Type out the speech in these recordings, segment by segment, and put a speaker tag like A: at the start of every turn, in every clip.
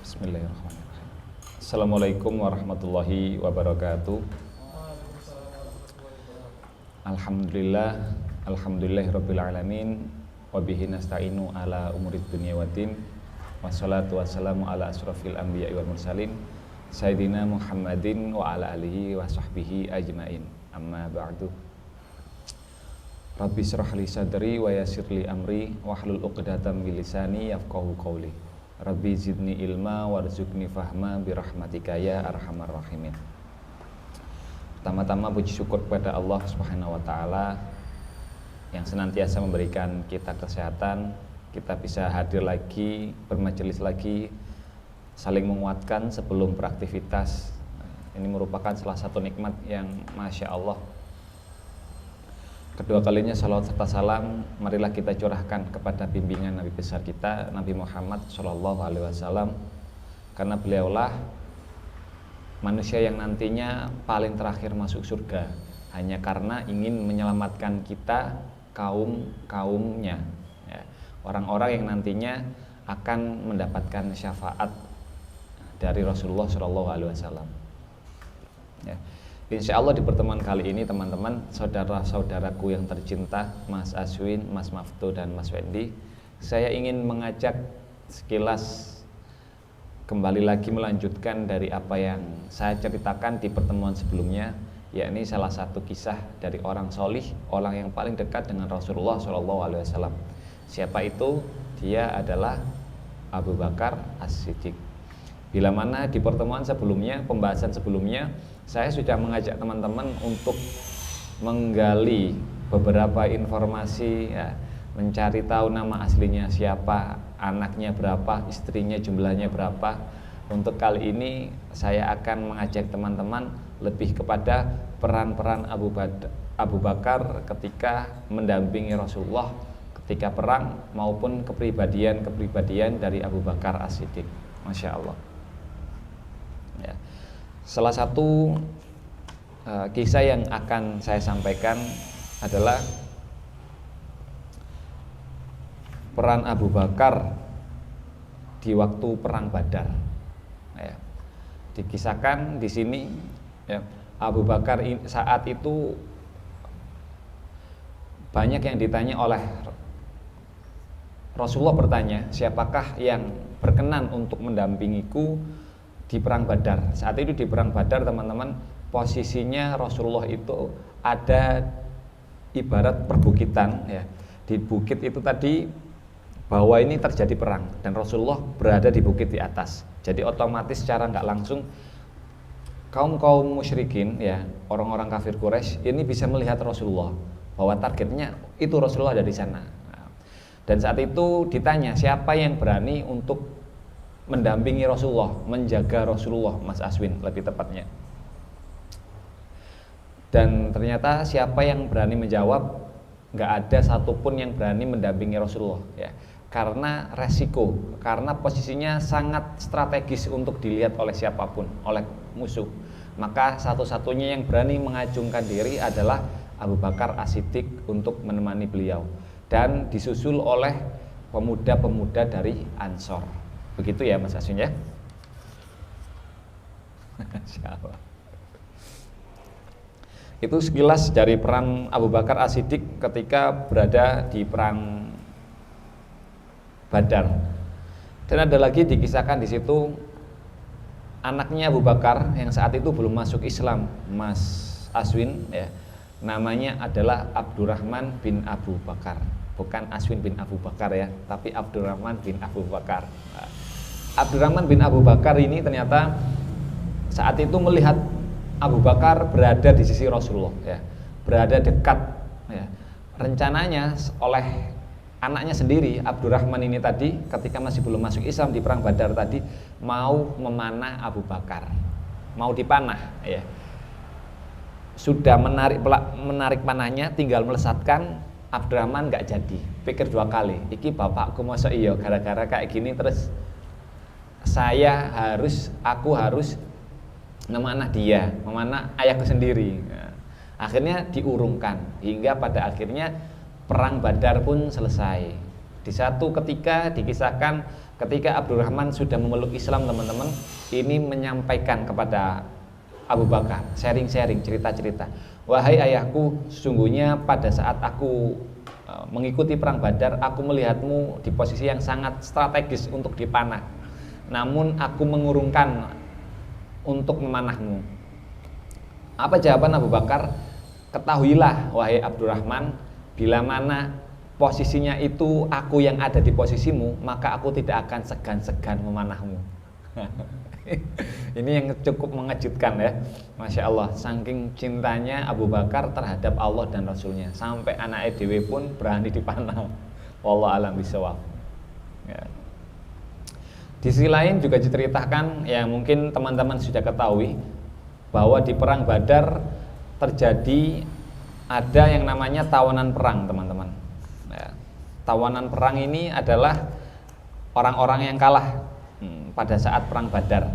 A: Bismillahirrahmanirrahim. Assalamualaikum warahmatullahi wabarakatuh. Alhamdulillah, alhamdulillahirabbil alamin. Wa bihi nasta'inu ala umurid dunya waddin. Wassalatu wassalamu ala asrofil anbiya'i wal mursalin Sayyidina Muhammadin wa ala alihi wa sahbihi ajmain. Amma ba'du. Rabbi shrah li sadri wa yassir li amri wahlul 'uqdatam min lisani yafqahu qawli. Rabbi zidni ilma warzuqni fahma birahmatika ya arhamar rahimin. Pertama-tama puji syukur kepada Allah Subhanahu wa taala yang senantiasa memberikan kita kesehatan, kita bisa hadir lagi, bermajelis lagi, saling menguatkan sebelum beraktivitas. Ini merupakan salah satu nikmat yang Masya Allah. Kedua kalinya salawat serta salam marilah kita curahkan kepada bimbingan Nabi besar kita Nabi Muhammad SAW, karena beliaulah manusia yang nantinya paling terakhir masuk surga hanya karena ingin menyelamatkan kita kaumnya, ya. Orang-orang yang nantinya akan mendapatkan syafaat dari Rasulullah SAW, ya. Insya Allah di pertemuan kali ini teman-teman, saudara-saudaraku yang tercinta, Mas Aswin, Mas Maftu, dan Mas Wendy, saya ingin mengajak sekilas kembali lagi melanjutkan dari apa yang saya ceritakan di pertemuan sebelumnya, yakni salah satu kisah dari orang solih, orang yang paling dekat dengan Rasulullah SAW. Siapa itu? Dia adalah Abu Bakar As-Siddiq. Bila mana di pertemuan sebelumnya, pembahasan sebelumnya, saya sudah mengajak teman-teman untuk menggali beberapa informasi, ya, mencari tahu nama aslinya siapa, anaknya berapa, istrinya jumlahnya berapa. Untuk kali ini saya akan mengajak teman-teman lebih kepada peran-peran Abu Bakar ketika mendampingi Rasulullah ketika perang maupun kepribadian dari Abu Bakar As-Siddiq. Masya Allah, ya. Salah satu kisah yang akan saya sampaikan adalah peran Abu Bakar di waktu perang Badar, ya. Dikisahkan di sini, ya, Abu Bakar saat itu banyak yang ditanya oleh Rasulullah, bertanya, siapakah yang berkenan untuk mendampingiku di perang Badar. Saat itu di perang Badar teman-teman, posisinya Rasulullah itu ada ibarat perbukitan, ya. Di bukit itu tadi bahwa ini terjadi perang dan Rasulullah berada di bukit di atas. Jadi otomatis secara nggak langsung kaum musyrikin, ya, orang-orang kafir Quraisy ini bisa melihat Rasulullah bahwa targetnya itu Rasulullah ada di sana. Dan saat itu ditanya siapa yang berani untuk mendampingi Rasulullah, menjaga Rasulullah, Mas Aswin lebih tepatnya. Dan ternyata siapa yang berani menjawab, nggak ada satupun yang berani mendampingi Rasulullah, ya. Karena resiko, karena posisinya sangat strategis untuk dilihat oleh siapapun, oleh musuh. Maka satu-satunya yang berani mengajungkan diri adalah Abu Bakar As-Siddiq untuk menemani beliau, dan disusul oleh pemuda-pemuda dari Ansor. Begitu ya Mas Asun, ya. Itu sekilas dari peran Abu Bakar As-Siddiq ketika berada di perang Badar. Dan ada lagi dikisahkan di situ anaknya Abu Bakar yang saat itu belum masuk Islam, Mas Aswin, ya. Namanya adalah Abdurrahman bin Abu Bakar. Bukan Aswin bin Abu Bakar, ya, tapi Abdurrahman bin Abu Bakar. Abdurrahman bin Abu Bakar ini ternyata saat itu melihat Abu Bakar berada di sisi Rasulullah, ya, berada dekat, ya. Rencananya oleh anaknya sendiri, Abdurrahman ini tadi ketika masih belum masuk Islam di perang Badar tadi mau memanah Abu Bakar, mau dipanah, ya. Sudah menarik panahnya, tinggal melesatkan. Abdurrahman nggak jadi, pikir dua kali, iki bapakku masa iya gara-gara kayak gini terus aku harus memanah dia, memanah ayahku sendiri. Nah, akhirnya diurungkan hingga pada akhirnya perang Badar pun selesai. Di satu ketika dikisahkan ketika Abdurrahman sudah memeluk Islam teman-teman, ini menyampaikan kepada Abu Bakar, sharing-sharing, cerita-cerita. Wahai ayahku, sesungguhnya pada saat aku mengikuti perang Badar, aku melihatmu di posisi yang sangat strategis untuk dipanah. Namun aku mengurungkan untuk memanahmu. Apa jawaban Abu Bakar? Ketahuilah wahai Abdurrahman, bila mana posisinya itu aku yang ada di posisimu, maka aku tidak akan segan-segan memanahmu. Ini yang cukup mengejutkan ya, Masya Allah. Saking cintanya Abu Bakar terhadap Allah dan Rasulnya, sampai anak EDW pun berani dipanah. Wallahu a'lam bishawab. Ya. Di sisi lain juga diceritakan, ya mungkin teman-teman sudah ketahui, bahwa di perang Badar terjadi ada yang namanya tawanan perang teman-teman. Ya. Tawanan perang ini adalah orang-orang yang kalah pada saat perang Badar.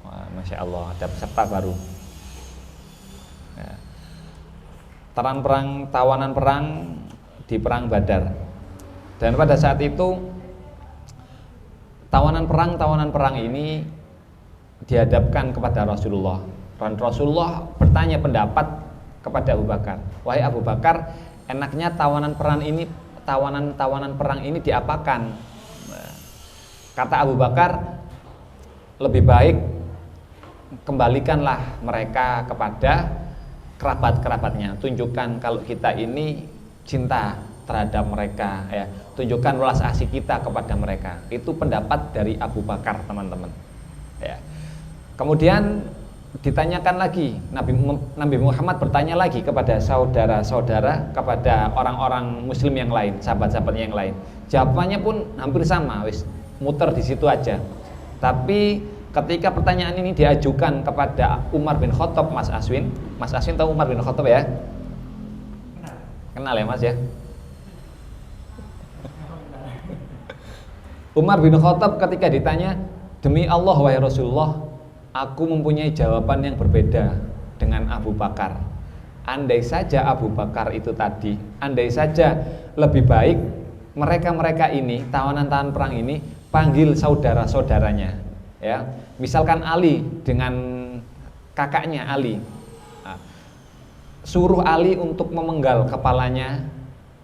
A: Wah, Masya Allah, ada peserta baru. Ya. Tawanan perang di perang Badar. Dan pada saat itu tawanan perang ini dihadapkan kepada Rasulullah. Dan Rasulullah bertanya pendapat kepada Abu Bakar. Wahai Abu Bakar, enaknya tawanan perang ini diapakan? Kata Abu Bakar, lebih baik kembalikanlah mereka kepada kerabat-kerabatnya. Tunjukkan kalau kita ini cinta terhadap mereka, ya. Tunjukkan welas asih kita kepada mereka. Itu pendapat dari Abu Bakar, teman-teman. Ya. Kemudian ditanyakan lagi, Nabi Muhammad bertanya lagi kepada saudara-saudara, kepada orang-orang muslim yang lain, sahabat-sahabatnya yang lain. Jawabannya pun hampir sama, wis muter di situ aja. Tapi ketika pertanyaan ini diajukan kepada Umar bin Khattab, Mas Aswin tahu Umar bin Khattab ya? Kenal ya Mas ya? Umar bin Khattab ketika ditanya, demi Allah wahai Rasulullah, aku mempunyai jawaban yang berbeda dengan Abu Bakar. Andai saja Abu Bakar itu tadi, andai saja lebih baik mereka-mereka ini, tawanan-tawanan perang ini, panggil saudara-saudaranya, ya. Misalkan Ali dengan kakaknya Ali, suruh Ali untuk memenggal kepalanya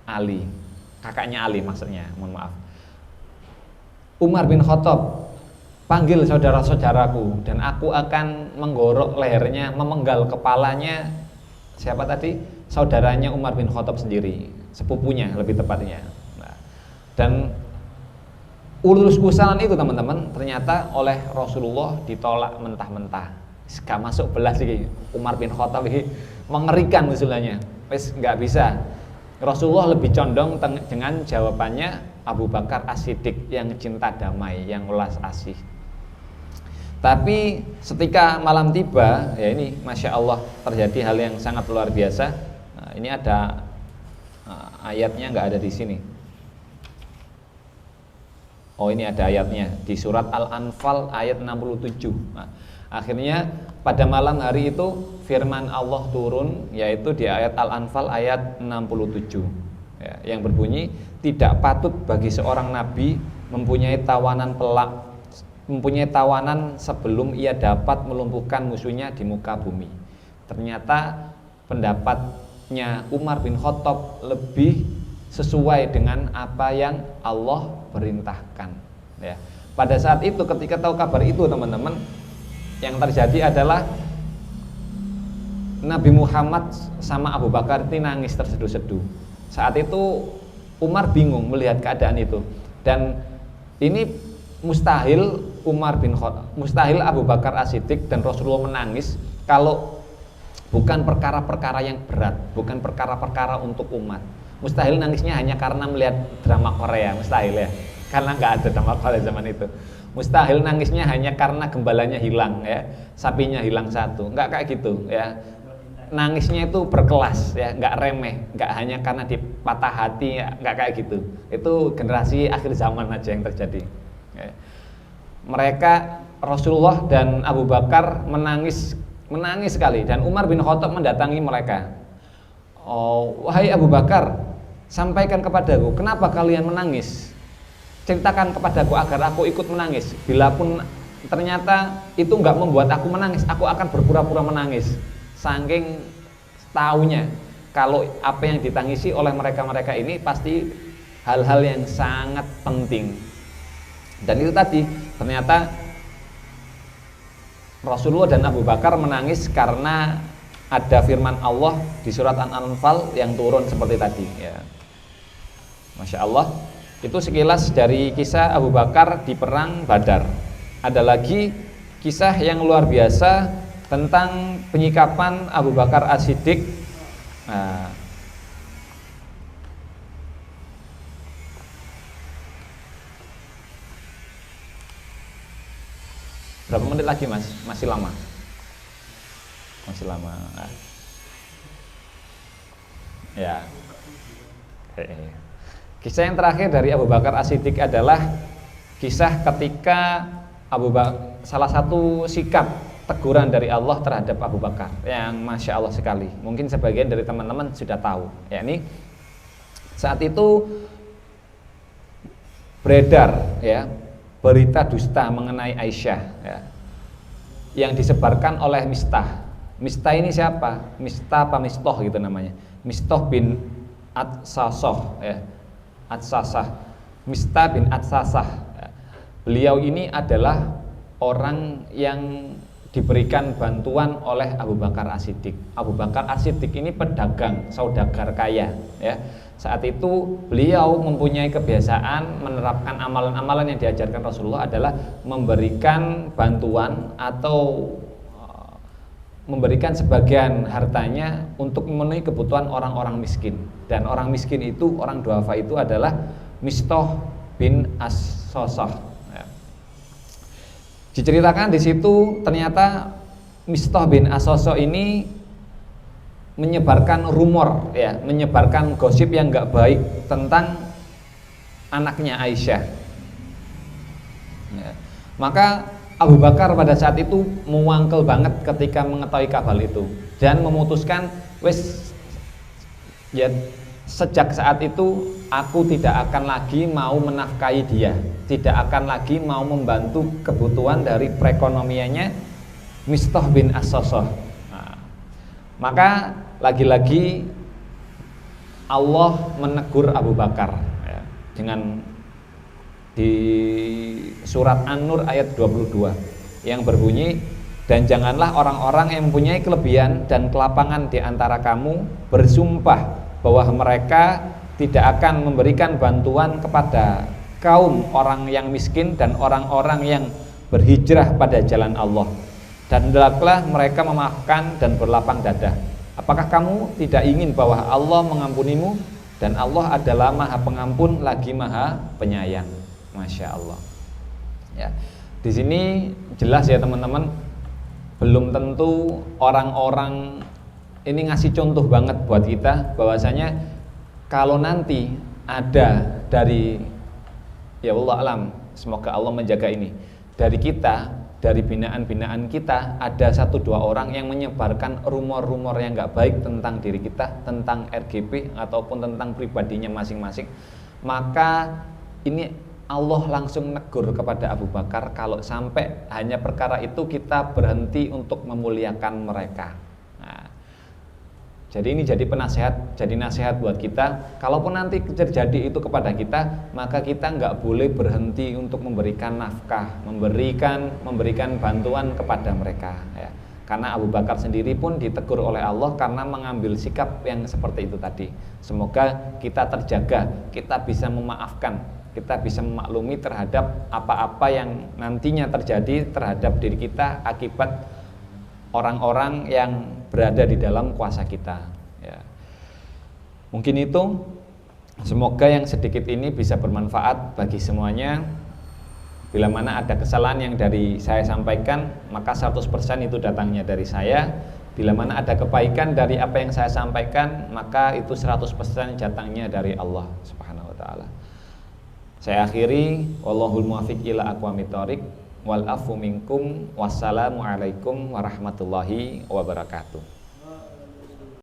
A: Ali, kakaknya Ali maksudnya, mohon maaf. Umar bin Khattab, panggil saudara-saudaraku dan aku akan menggorok lehernya, memenggal kepalanya. Siapa tadi? Saudaranya Umar bin Khattab sendiri, sepupunya lebih tepatnya. Nah, dan ulus usalan itu teman-teman ternyata oleh Rasulullah ditolak mentah-mentah. Gak masuk belas sih Umar bin Khattab ini, mengerikan usulannya. Wes nggak bisa. Rasulullah lebih condong dengan jawabannya Abu Bakar As-Siddiq yang cinta damai, yang welas asih. Tapi ketika malam tiba, ya ini Masya Allah terjadi hal yang sangat luar biasa. Nah, ini ada ayatnya, nggak ada di sini. Oh ini ada ayatnya di surat Al-Anfal ayat 67. Nah, akhirnya pada malam hari itu firman Allah turun, yaitu di ayat Al-Anfal ayat 67, ya, yang berbunyi, tidak patut bagi seorang nabi mempunyai tawanan sebelum ia dapat melumpuhkan musuhnya di muka bumi. Ternyata pendapatnya Umar bin Khattab lebih sesuai dengan apa yang Allah perintahkan, ya. Pada saat itu ketika tahu kabar itu teman-teman, yang terjadi adalah Nabi Muhammad sama Abu Bakar ini nangis terseduh-seduh. Saat itu Umar bingung melihat keadaan itu, dan ini mustahil mustahil Abu Bakar As-Siddiq dan Rasulullah menangis kalau bukan perkara-perkara yang berat, bukan perkara-perkara untuk umat. Mustahil nangisnya hanya karena melihat drama Korea, mustahil ya, karena nggak ada drama Korea zaman itu. Mustahil nangisnya hanya karena gembalanya hilang, ya, sapinya hilang satu, nggak kayak gitu, ya. Nangisnya itu berkelas, ya, nggak remeh, nggak hanya karena dipatah hati, ya, nggak kayak gitu. Itu generasi akhir zaman aja yang terjadi. Ya. Mereka Rasulullah dan Abu Bakar menangis sekali, dan Umar bin Khattab mendatangi mereka. Oh, wahai Abu Bakar, sampaikan kepadaku, kenapa kalian menangis? ceritakan kepadaku agar aku ikut menangis. Bila pun ternyata itu enggak membuat aku menangis, aku akan berpura-pura menangis. Saking taunya kalau apa yang ditangisi oleh mereka-mereka ini pasti hal-hal yang sangat penting. Dan itu tadi ternyata Rasulullah dan Abu Bakar menangis karena ada firman Allah di surat An-Anfal yang turun seperti tadi ya. Masya Allah, itu sekilas dari kisah Abu Bakar di perang Badar. Ada lagi kisah yang luar biasa tentang penyikapan Abu Bakar As-Siddiq. Nah, berapa menit lagi mas? Masih lama. Masih lama. Ya. Kisah yang terakhir dari Abu Bakar As-Siddiq adalah kisah ketika salah satu sikap teguran dari Allah terhadap Abu Bakar yang Masya Allah sekali. Mungkin sebagian dari teman-teman sudah tahu, yakni saat itu beredar ya berita dusta mengenai Aisyah ya, yang disebarkan oleh Mistah. Mistah ini siapa? Mistah apa Mistoh gitu namanya. Mistoh bin Atsasah ya. Atsasah. Mistah bin Atsasah ya. Beliau ini adalah orang yang diberikan bantuan oleh Abu Bakar As-Siddiq. Abu Bakar As-Siddiq ini pedagang, saudagar kaya ya. Saat itu beliau mempunyai kebiasaan menerapkan amalan-amalan yang diajarkan Rasulullah adalah memberikan bantuan atau memberikan sebagian hartanya untuk memenuhi kebutuhan orang-orang miskin. Dan orang miskin itu, orang duafa itu adalah Mistoh bin As-Sosah ya. Diceritakan di situ ternyata Mistoh bin As-Sosah ini menyebarkan rumor ya, menyebarkan gosip yang enggak baik tentang anaknya Aisyah ya. Maka Abu Bakar pada saat itu muangkel banget ketika mengetahui kabar itu dan memutuskan wes ya, sejak saat itu aku tidak akan lagi mau menafkahi dia, tidak akan lagi mau membantu kebutuhan dari perekonomiannya Mistah bin As-Sosah. Nah, maka lagi-lagi Allah menegur Abu Bakar ya, dengan di surat An-Nur ayat 22 yang berbunyi, dan janganlah orang-orang yang mempunyai kelebihan dan kelapangan di antara kamu bersumpah bahwa mereka tidak akan memberikan bantuan kepada kaum orang yang miskin dan orang-orang yang berhijrah pada jalan Allah, dan hendaklah mereka memaafkan dan berlapang dada. Apakah kamu tidak ingin bahwa Allah mengampunimu, dan Allah adalah Maha Pengampun lagi Maha Penyayang. Masya Allah ya. Di sini jelas ya teman-teman, belum tentu orang-orang ini ngasih contoh banget buat kita bahwasanya kalau nanti ada dari, ya Allah alam, semoga Allah menjaga ini, dari kita, dari binaan-binaan kita ada 1-2 orang yang menyebarkan rumor-rumor yang nggak baik tentang diri kita, tentang RGP ataupun tentang pribadinya masing-masing, maka ini Allah langsung negur kepada Abu Bakar kalau sampai hanya perkara itu kita berhenti untuk memuliakan mereka. Nah, jadi ini jadi penasehat, jadi nasihat buat kita. Kalaupun nanti terjadi itu kepada kita, maka kita nggak boleh berhenti untuk memberikan nafkah, memberikan bantuan kepada mereka. Ya. Karena Abu Bakar sendiri pun ditegur oleh Allah karena mengambil sikap yang seperti itu tadi. Semoga kita terjaga, kita bisa memaafkan, kita bisa memaklumi terhadap apa-apa yang nantinya terjadi terhadap diri kita akibat orang-orang yang berada di dalam kuasa kita ya. Mungkin itu, semoga yang sedikit ini bisa bermanfaat bagi semuanya. Bila mana ada kesalahan yang dari saya sampaikan, maka 100% itu datangnya dari saya. Bila mana ada kebaikan dari apa yang saya sampaikan, maka itu 100% datangnya dari Allah Subhanahu wa taala. Saya akhiri, wallahul muwaffiq ila aqwamit thoriq, wal afu minkum, wassalamu alaikum warahmatullahi wabarakatuh.